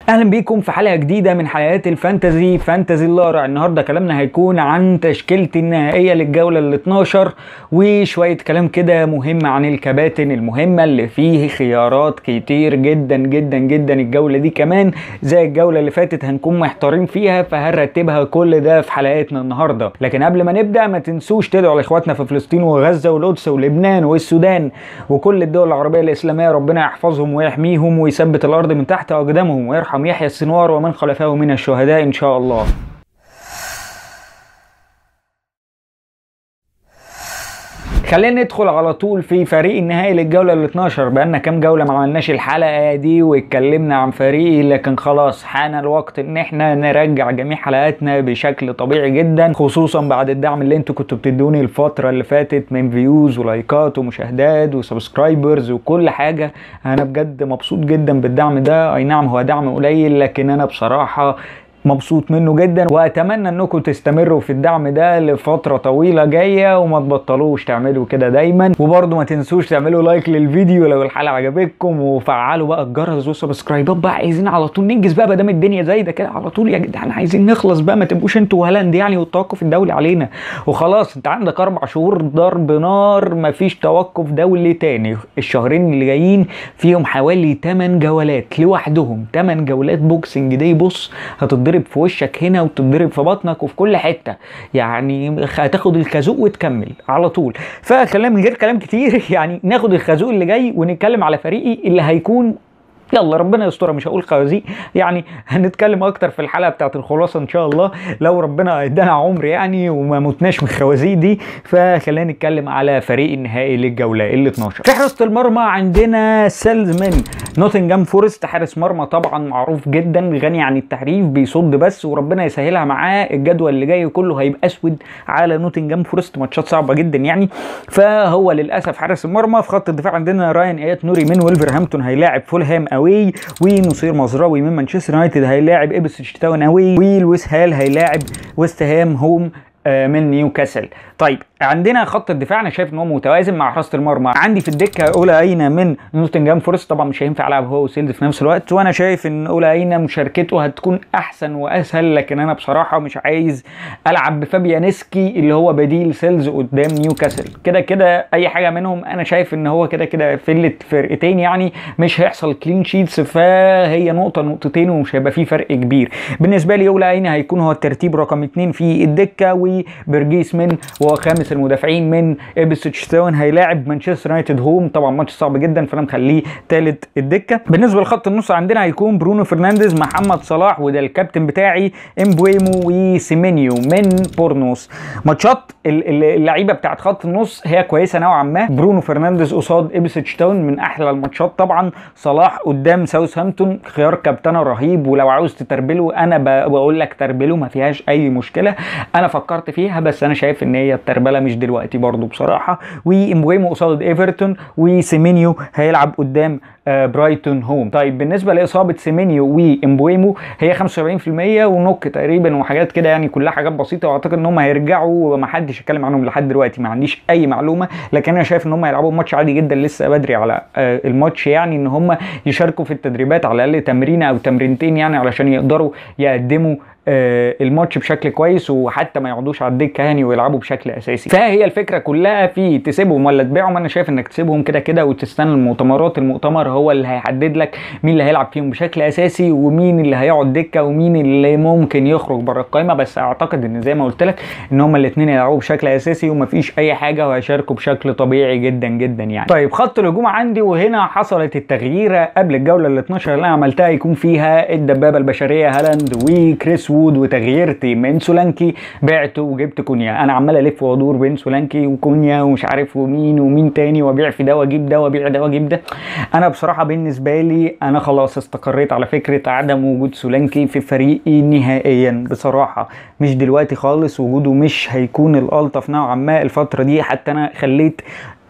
اهلا بيكم في حلقه جديده من حلقات فانتزي اللارع. النهارده كلامنا هيكون عن تشكيلتي النهائيه للجوله ال 12 وشويه كلام كده مهم عن الكباتن المهمه اللي فيه خيارات كتير جدا جدا جدا. الجوله دي كمان زي الجوله اللي فاتت هنكون محتارين فيها، فهنرتبها كل ده في حلقاتنا النهارده. لكن قبل ما نبدا ما تنسوش تدعوا لاخواتنا في فلسطين وغزه والقدس ولبنان والسودان وكل الدول العربيه الاسلاميه، ربنا يحفظهم ويحميهم ويثبت الارض من تحت اقدامهم ويرحم يحيى السنوار ومن خلفه من الشهداء إن شاء الله. خلينا ندخل على طول في فريق النهائي للجولة ال 12. بقالنا كام جولة ما عملناش الحلقة دي واتكلمنا عن فريقي، لكن خلاص حان الوقت ان احنا نرجع جميع حلقاتنا بشكل طبيعي جدا، خصوصا بعد الدعم اللي انتوا كنتوا بتدوني الفترة اللي فاتت من فيوز ولايكات ومشاهدات وسبسكرايبرز وكل حاجة. انا بجد مبسوط جدا بالدعم ده. اي نعم هو دعم قليل، لكن انا بصراحة مبسوط منه جدا، واتمنى انكم تستمروا في الدعم ده لفتره طويله جايه وما تبطلوش تعملوا كده دايما. وبرضه ما تنسوش تعملوا لايك للفيديو لو الحلقه عجبتكم، وفعلوا بقى الجرس والسبسكرايبات بقى. عايزين على طول ننجز بقى، ما دام الدنيا زي ده كده على طول يا جدعان عايزين نخلص بقى، ما تبقوش انتوا هالاند يعني والتوقف الدولي علينا وخلاص. انت عندك 4 شهور ضرب نار، مفيش توقف دولي تاني. الشهرين اللي جايين فيهم حوالي 8 جولات لوحدهم، 8 جولات بوكسنج دي. بص هتضرب في وشك هنا وتضرب في بطنك وفي كل حته، يعني هتاخد الخازوق وتكمل على طول. فخلينا من غير كلام كتير يعني ناخد الخازوق اللي جاي ونتكلم على فريقي اللي هيكون، يلا ربنا يسترها مش هقول خوازيق يعني، هنتكلم اكتر في الحلقه بتاعت الخلاصه ان شاء الله لو ربنا ادانا عمر يعني وما متناش من الخوازيق دي. فخلينا نتكلم على فريق النهائي للجوله ال 12. في حراسه المرمى عندنا سيلز من نوتنجهام فورست، حارس مرمى طبعا معروف جدا غني عن التعريف، بيصد بس وربنا يسهلها معاه. الجدول اللي جاي كله هيبقى اسود على نوتنجهام فورست، ماتشات صعبه جدا يعني، فهو للاسف حارس المرمى. في خط الدفاع عندنا راين ايات نوري من ولفرهامبتون هيلاعب فولهام اوي، ونصير مزراوي من مانشستر يونايتد هيلاعب ابسويتش تاون اوي، ولويس هال هيلاعب ويست هام هوم من نيوكاسل. طيب عندنا خط الدفاع انا شايف ان هو متوازن مع حراسه المرمى. عندي في الدكه اولا اينا من نوتنجهام فورست، طبعا مش هينفع العب هو وسيلز في نفس الوقت، وانا شايف ان اولا اينا مشاركته هتكون احسن واسهل، لكن انا بصراحه مش عايز العب بفابيانسكي اللي هو بديل سيلز قدام نيوكاسل. كده كده اي حاجه منهم انا شايف ان هو كده كده فله فرقتين يعني مش هيحصل كلين شيتس، فهي نقطه نقطتين ومش هيبقى فيه فرق كبير. بالنسبه لي اولا اينا هيكون هو الترتيب رقم 2 في الدكه، وبرجيس من وخامس المدافعين من ابسويتش تاون هيلاعب مانشستر يونايتد هوم، طبعا ماتش صعب جدا فانا مخليه ثالث الدكه. بالنسبه لخط النص عندنا هيكون برونو فرنانديز، محمد صلاح، وده الكابتن بتاعي امبويمو وسيمينيو من بورنوس. ماتشات اللعيبه بتاعت خط النص هي كويسه نوعا ما. برونو فرنانديز قصاد ابسويتش تاون من احلى الماتشات طبعا. صلاح قدام ساوثهامبتون خيار كابتنه رهيب، ولو عاوز تتربله انا بقول لك تربله ما فيهاش اي مشكله. انا فكرت فيها بس انا شايف ان هي التربله مش دلوقتي برضو بصراحه. وامبويمو قصاد ايفرتون، وسيمينيو هيلعب قدام برايتون هوم. طيب بالنسبه لاصابه سيمينيو وامبويمو هي 75% ونوك تقريبا وحاجات كده يعني، كلها حاجات بسيطه، واعتقد ان هم هيرجعوا وما حدش اتكلم عنهم لحد دلوقتي، ما عنديش اي معلومه، لكن انا شايف ان هم هيلعبوا ماتش عادي جدا، لسه بدري على الماتش يعني ان هم يشاركوا في التدريبات على الاقل تمرينه او تمرينتين يعني علشان يقدروا يقدموا الماتش بشكل كويس، وحتى ما يقعدوش على الدكه يعني ويلعبوا بشكل اساسي. فهي الفكره كلها في تسيبهم ولا تبيعهم. انا شايف انك تسيبهم كده كده وتستنى المؤتمرات. المؤتمر هو اللي هيحدد لك مين اللي هيلعب فيهم بشكل اساسي ومين اللي هيقعد دكه ومين اللي ممكن يخرج بره القائمه. بس اعتقد ان زي ما قلت لك ان هما الاثنين يلعبوا بشكل اساسي ومفيش اي حاجه وهيشاركوا بشكل طبيعي جدا جدا يعني. طيب خط الهجوم عندي، وهنا حصلت التغييره قبل الجوله ال 12 اللي انا عملتها، يكون فيها الدبابه البشريه هالاند وكريس وود، وتغييرتي من سولانكي بعته وجبت كونيا. انا عمال الف وادور بين سولانكي وكونيا ومش عارف ومين تاني، وابيع في ده واجيب ده وابيع ده واجيب ده. انا بصراحه بالنسبه لي انا خلاص استقريت على فكره عدم وجود سولانكي في فريقي نهائيا بصراحه، مش دلوقتي خالص، وجوده مش هيكون الالطف نوعا ما الفتره دي. حتى انا خليت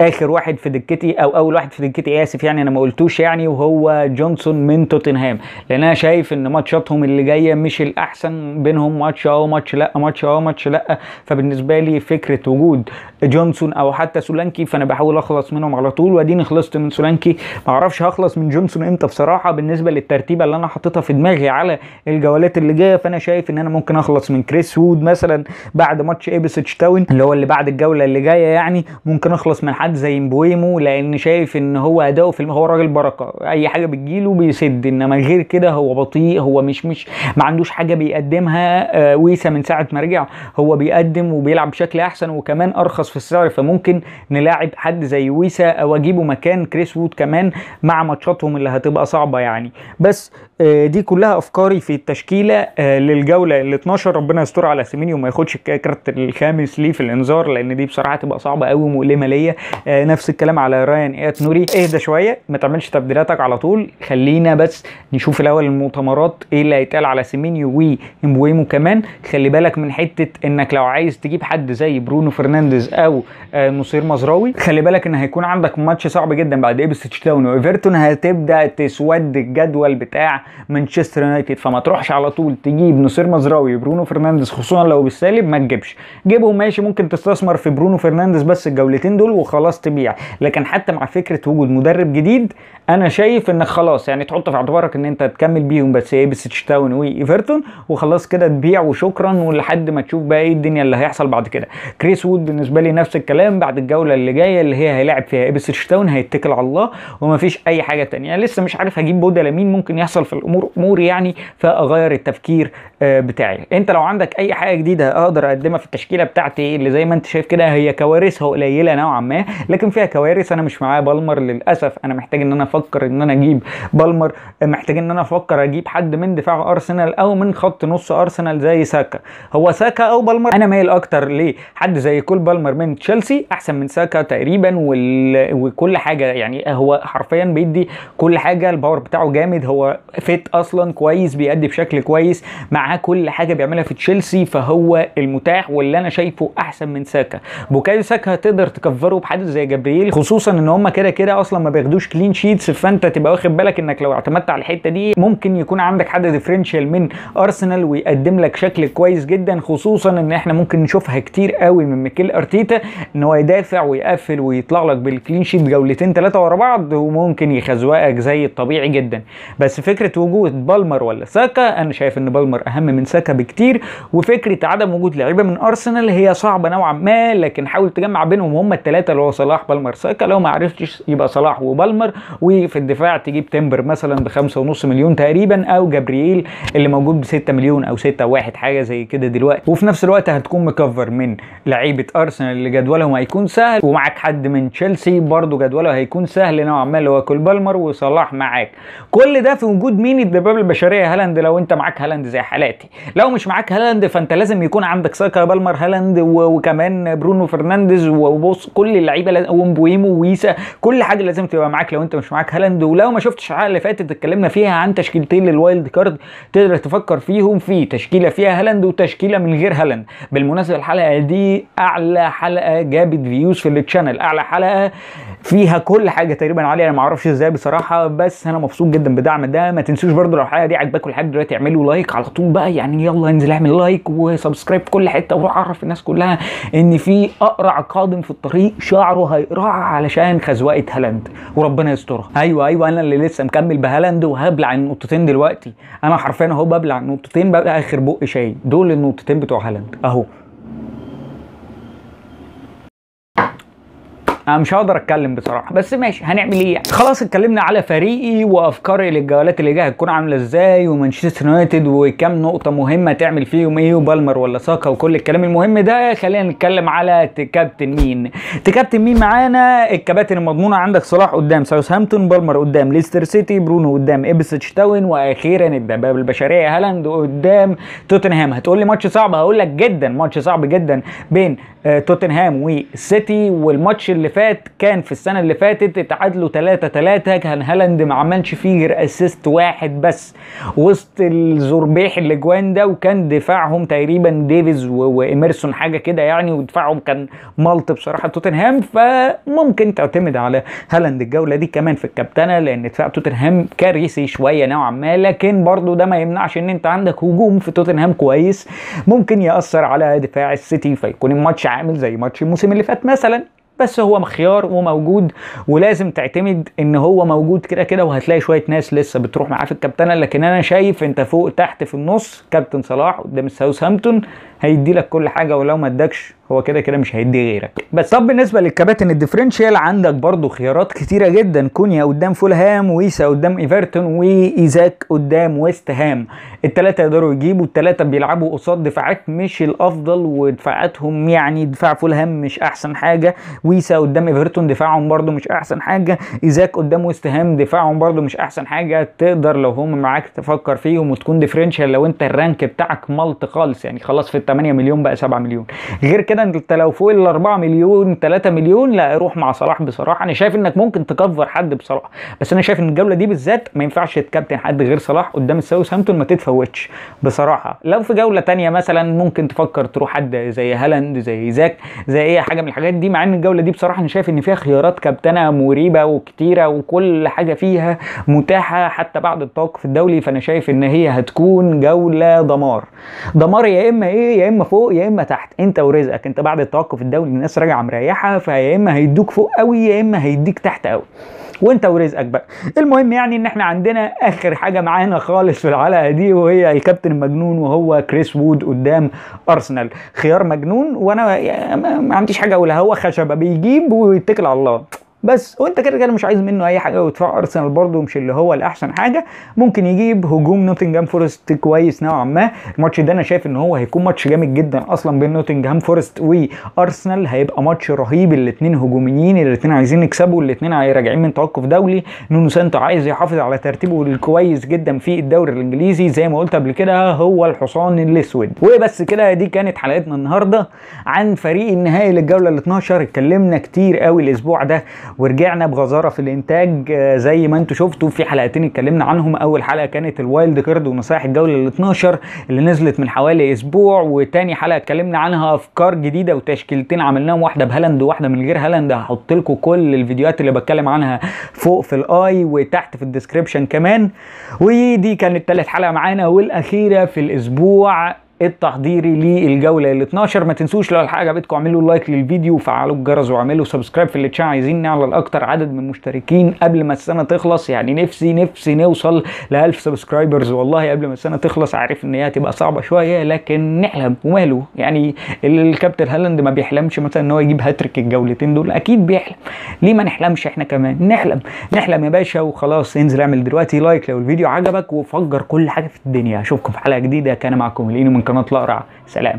اخر واحد في دكتي او اول واحد في دكتي، اسف يعني انا ما قلتوش يعني، وهو جونسون من توتنهام، لان انا شايف ان ماتشاتهم اللي جايه مش الاحسن، بينهم ماتش ماتش لا، ماتش ماتش لا. فبالنسبه لي فكره وجود جونسون او حتى سولانكي، فانا بحاول اخلص منهم على طول، واديني خلصت من سولانكي. ما اعرفش هخلص من جونسون امتى بصراحه، بالنسبه للترتيبه اللي انا حاططها في دماغي على الجولات اللي جايه. فانا شايف ان انا ممكن اخلص من كريس وود مثلا بعد ماتش ايبسيتش تاون اللي هو اللي بعد الجوله اللي جايه يعني. ممكن اخلص من حد زي مبويمو، لان شايف ان هو اداؤه في هو راجل بركه، اي حاجه بتجيله بيسد، انما غير كده هو بطيء، هو مش ما عندوش حاجه بيقدمها. ويسا من ساعه ما رجع هو بيقدم وبيلعب بشكل احسن وكمان ارخص في السعر، فممكن نلاعب حد زي ويسا او اجيبه مكان كريس وود كمان مع ماتشاتهم اللي هتبقى صعبه يعني. بس دي كلها افكاري في التشكيله للجوله ال 12. ربنا يستر على سيمينيو وما ياخدش الكارت الخامس ليه في الانذار، لان دي بصراحه تبقى صعبه قوي ومؤلمه ليا. نفس الكلام على رايان ايات نوري. اهدى شويه، ما تعملش تبديلاتك على طول، خلينا بس نشوف الاول المؤتمرات ايه اللي هيتقال على سيمينيو ومبويمو كمان. خلي بالك من حته انك لو عايز تجيب حد زي برونو فرنانديز او نصير مزراوي، خلي بالك ان هيكون عندك ماتش صعب جدا بعد ايبسيتش تاون وايفرتون، هتبدا تسود الجدول بتاع مانشستر يونايتد. فما تروحش على طول تجيب نصير مزراوي وبرونو فرنانديز، خصوصا لو بالسالب ما تجيبش. جيبهم ماشي، ممكن تستثمر في برونو فرنانديز بس الجولتين دول وخلاص تبيع، لكن حتى مع فكره وجود مدرب جديد انا شايف انك خلاص يعني تحط في اعتبارك ان انت تكمل بيهم بس ايبسيتش تاون وايفرتون وخلاص كده، تبيع وشكرا، ولحد ما تشوف بقى ايه الدنيا اللي هيحصل بعد كده. كريس وود بالنسبه لي نفس الكلام، بعد الجوله اللي جايه اللي هي هيلاعب فيها ايبسيتش تاون هيتكل على الله ومفيش اي حاجه تانية. لسه مش عارف هجيب بدل مين، ممكن يحصل في الامور امور يعني، فاغير التفكير بتاعي. انت لو عندك اي حاجه جديده اقدر اقدمها في التشكيله بتاعتي اللي زي ما انت شايف كده، هي كوارثها قليله نوعا ما لكن فيها كوارث. انا مش معايا بالمر للاسف، انا محتاج ان انا افكر ان انا اجيب بالمر، محتاج ان انا افكر اجيب حد من دفاع ارسنال او من خط نص ارسنال زي ساكا. هو ساكا او بالمر، انا مايل اكتر لحد زي كول بالمر من تشيلسي احسن من ساكا تقريبا، وكل حاجه يعني هو حرفيا بيدي كل حاجه، الباور بتاعه جامد، هو فيت اصلا كويس، بيأدي بشكل كويس، معاه كل حاجه بيعملها في تشيلسي، فهو المتاح واللي انا شايفه احسن من ساكا. بوكايو ساكا تقدر تكفره بحد زي جابرييل، خصوصا ان هم كده كده اصلا ما بياخدوش كلين شيتس، فانت تبقى واخد بالك انك لو اعتمدت على الحته دي ممكن يكون عندك حد ديفرنشال من ارسنال ويقدم لك شكل كويس جدا، خصوصا ان احنا ممكن نشوفها كتير قوي من ميكيل ارتيتا ان هو يدافع ويقفل ويطلع لك بالكلين شيت جولتين ثلاثه ورا بعض وممكن يخزوقك زي الطبيعي جدا. بس فكره وجود بالمر ولا ساكا، انا شايف ان بالمر اهم من ساكا بكتير، وفكره عدم وجود لعيبه من ارسنال هي صعبه نوعا ما، لكن حاول تجمع بينهم هم الثلاثه اللي هو صلاح بالمر ساكا، لو ما عرفتش يبقى صلاح وبالمر، وفي الدفاع تجيب تمبر مثلا ب5.5 مليون تقريبا، او جابرييل اللي موجود ب6 مليون او 6.1 حاجه زي كده دلوقتي، وفي نفس الوقت هتكون مكفر من لعيبه ارسنال اللي جدولهم هيكون سهل، ومعاك حد من تشيلسي برضو جدوله هيكون سهل نوعا ما اللي هو كول بالمر وصلاح معاك. كل ده في وجود مين؟ الدبابه البشريه هالاند، لو انت معاك هالاند زي حالاتي. لو مش معاك هالاند فانت لازم يكون عندك ساكا بالمر هالاند وكمان برونو فرنانديز وبص كل اللعيبه ومبويمو ويسا، كل حاجه لازم تبقى معاك لو انت مش معاك هالاند. ولو ما شفتش الحلقه اللي فاتت اتكلمنا فيها عن تشكيلتين للوايلد كارد تقدر تفكر فيهم، في تشكيله فيها هالاند وتشكيله من غير هالاند. بالمناسبه الحلقه دي اعلى حلقه جابت فيوز في التشانل، اعلى حلقه فيها كل حاجه تقريبا عليها، انا ما اعرفش ازاي بصراحه، بس انا مبسوط جدا بدعم ده. ما تنسوش برضو لو الحلقه دي عجباكم لحد دلوقتي اعملوا لايك على طول بقى يعني، يلا انزل اعمل لايك وسبسكرايب في كل حته، وروح عرف الناس كلها ان في اقرع قادم في الطريق شعره هيقرع علشان خزوقه هالاند وربنا يسترها. ايوه انا اللي لسه مكمل بهالاند وهبلع النقطتين دلوقتي، انا حرفيا اهو ببلع النقطتين بقى اخر بق شاي، دول النقطتين بتوع هالاند اهو. انا مش هقدر اتكلم بصراحه، بس ماشي هنعمل ايه يعني. خلاص اتكلمنا على فريقي وافكاري للجولات اللي جايه هتكون عامله ازاي، ومانشستر يونايتد وكام نقطه مهمه تعمل فيهم ايه، وبالمر ولا ساكا وكل الكلام المهم ده. خلينا نتكلم على تكابتن مين. تكابتن مين معانا؟ الكباتن المضمونه عندك صلاح قدام ساوثهامبتون، بالمر قدام ليستر سيتي، برونو قدام ايبسيتش تاون، واخيرا الدبابه البشريه هالاند قدام توتنهام. هتقول لي ماتش صعب، هقول لك جدا ماتش صعب جدا بين توتنهام والسيتي، والماتش اللي فات كان في السنه اللي فاتت اتعادلوا 3-3، كان هالاند ما عملش فيه غير اسيست واحد بس وسط الزربيح الاجوان ده، وكان دفاعهم تقريبا ديفيز وإيمرسون حاجه كده يعني، ودفاعهم كان ملط بصراحه توتنهام. فممكن تعتمد على هالاند الجوله دي كمان في الكابتنه، لان دفاع توتنهام كارثي شويه نوعا ما، لكن برضو ده ما يمنعش ان انت عندك هجوم في توتنهام كويس ممكن يأثر على دفاع السيتي، فيكون الماتش عامل زي ماتش الموسم اللي فات مثلا. بس هو خيار وموجود، ولازم تعتمد ان هو موجود كده كده، وهتلاقي شويه ناس لسه بتروح معاه في الكابتنه. لكن انا شايف انت فوق تحت في النص، كابتن صلاح قدام الساوثهامبتون هيدي لك كل حاجه، ولو ما ادكش هو كده كده مش هيدي غيرك. بس طب بالنسبه للكباتن الديفرنشال عندك برضو خيارات كتيره جدا، كونيا قدام فولهام، ويسا قدام ايفرتون، وايزاك قدام ويست هام. الثلاثه يقدروا يجيبوا، الثلاثه بيلعبوا قصاد دفاعات مش الافضل، ودفاعاتهم يعني دفاع فولهام مش احسن حاجه، ويسا قدام ايفرتون دفاعهم برضو مش احسن حاجه، ايزاك قدام ويست هام دفاعهم برضو مش احسن حاجه. تقدر لو هم معاك تفكر فيهم وتكون ديفرنشال لو انت الرانك بتاعك ملط خالص، يعني خلاص في 8 مليون بقى 7 مليون. غير كده انت لو فوق ال 4 مليون 3 مليون لا روح مع صلاح بصراحه. انا شايف انك ممكن تكفر حد بصلاح، بس انا شايف ان الجوله دي بالذات ما ينفعش تكابتن حد غير صلاح قدام الساوثهامبتون، ما تتفوتش بصراحه. لو في جوله تانية مثلا ممكن تفكر تروح حد زي هالاند زي ايزاك زي اي حاجه من الحاجات دي، مع ان الجوله دي بصراحه انا شايف ان فيها خيارات كابتنه مريبه وكتيره، وكل حاجه فيها متاحه حتى بعد التوقف الدولي. فانا شايف ان هي هتكون جوله دمار دمار، يا اما ايه، يا اما فوق يا اما تحت، انت ورزقك. انت بعد التوقف الدولي الناس راجعه مريحه، فيا اما هيدوك فوق قوي يا اما هيديك تحت قوي، وانت ورزقك بقى. المهم يعني ان احنا عندنا اخر حاجه معانا خالص في الحلقه دي، وهي الكابتن المجنون، وهو كريس وود قدام ارسنال. خيار مجنون، وانا ما عنديش حاجه اقولها، هو خشبه بيجيب ويتكل على الله بس، وانت كده كده مش عايز منه اي حاجه. ودفاع ارسنال برضه مش اللي هو الاحسن حاجه، ممكن يجيب هجوم نوتنجهام فورست كويس نوعا ما. الماتش ده انا شايف ان هو هيكون ماتش جامد جدا اصلا بين نوتنجهام فورست وارسنال، هيبقى ماتش رهيب. الاثنين هجوميين، الاثنين عايزين يكسبوا، الاثنين راجعين من توقف دولي. نونو سانتو عايز يحافظ على ترتيبه الكويس جدا في الدوري الانجليزي، زي ما قلت قبل كده هو الحصان الاسود. وبس كده، دي كانت حلقتنا النهارده عن فريق النهائي للجوله ال 12. اتكلمنا كتير قوي الاسبوع ده، ورجعنا بغزاره في الانتاج زي ما انتم شفتوا. في حلقتين اتكلمنا عنهم، اول حلقه كانت الوايلد كارد ونصائح الجوله ال 12 اللي نزلت من حوالي اسبوع، وتاني حلقه اتكلمنا عنها افكار جديده وتشكيلتين عملناهم، واحده بهالاند وواحده من غير هالاند. هحط لكم كل الفيديوهات اللي بتكلم عنها فوق في الاي وتحت في الديسكريبشن كمان. ودي كانت ثالث حلقه معانا والاخيره في الاسبوع التحضيري للجوله ال 12. ما تنسوش لو الحلقه عجبتكم اعملوا لايك للفيديو وفعلوا الجرس واعملوا سبسكرايب في الشانل. عايزين نعلى اكتر عدد من المشتركين قبل ما السنه تخلص، يعني نفسي نوصل ل 1000 سبسكرايبرز والله قبل ما السنه تخلص. عارف ان هي هتبقى صعبه شويه لكن نحلم، وماله يعني. الكابتن هالاند ما بيحلمش مثلا ان هو يجيب هاتريك الجولتين دول؟ اكيد بيحلم، ليه ما نحلمش احنا كمان؟ نحلم يا باشا وخلاص. انزل اعمل دلوقتي لايك لو الفيديو عجبك، وفجر كل حاجه في الدنيا. اشوفكم في حلقه جديده، كان معكم لينو من قناه الأقرع. سلام.